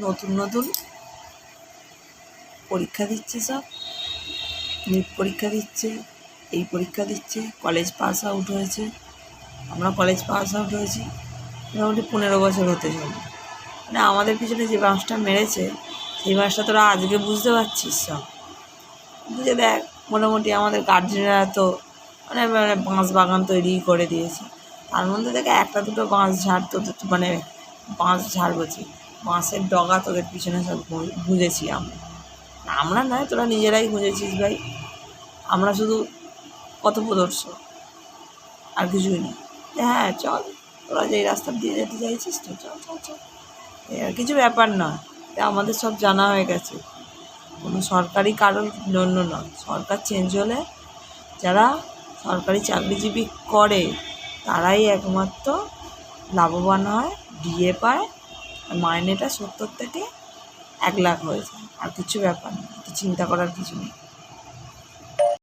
নতুন নতুন পরীক্ষা দিচ্ছে, সব নিট পরীক্ষা দিচ্ছে, এই পরীক্ষা দিচ্ছে, কলেজ পাস আউট হয়েছে। আমরা কলেজ পাস আউট হয়েছি মোটামুটি 15 বছর হতে চলে। মানে আমাদের পিছনে যে বাঁশটা মেরেছে সেই বাঁশটা তোরা আজকে বুঝতে পারছিস, সব বুঝে দেখ। মোটামুটি আমাদের গার্জেনরা তো মানে বাঁশ বাগান তৈরি করে দিয়েছে, তার মধ্যে থেকে একটা দুটো বাঁশ ঝাড় তোদের মানে বাঁশ ঝাড় বলছি, বাঁশের ডগা তোদের পিছনে সব গুঁজেছি আমরা নয়, তোরা নিজেরাই গুঁজেছিস ভাই। আমরা শুধু পথপ্রদর্শক, আর কিছুই না। হ্যাঁ চল, তোরা যেই রাস্তা দিয়ে যেতে চাইছিস তো চল চল চল, আর কিছু ব্যাপার নয়। আমাদের সব জানা হয়ে গেছে, কোনো সরকারি কারোর জন্য নয়। সরকার চেঞ্জ হলে যারা সরকারি চাকরিজীবী করে তারাই একমাত্র লাভবান হয়, ডিএ পায়, মাইনেটা 70 থেকে 1 লাখ হয়ে যায়। আর কিছু ব্যাপার নেই, চিন্তা করার কিছু নেই।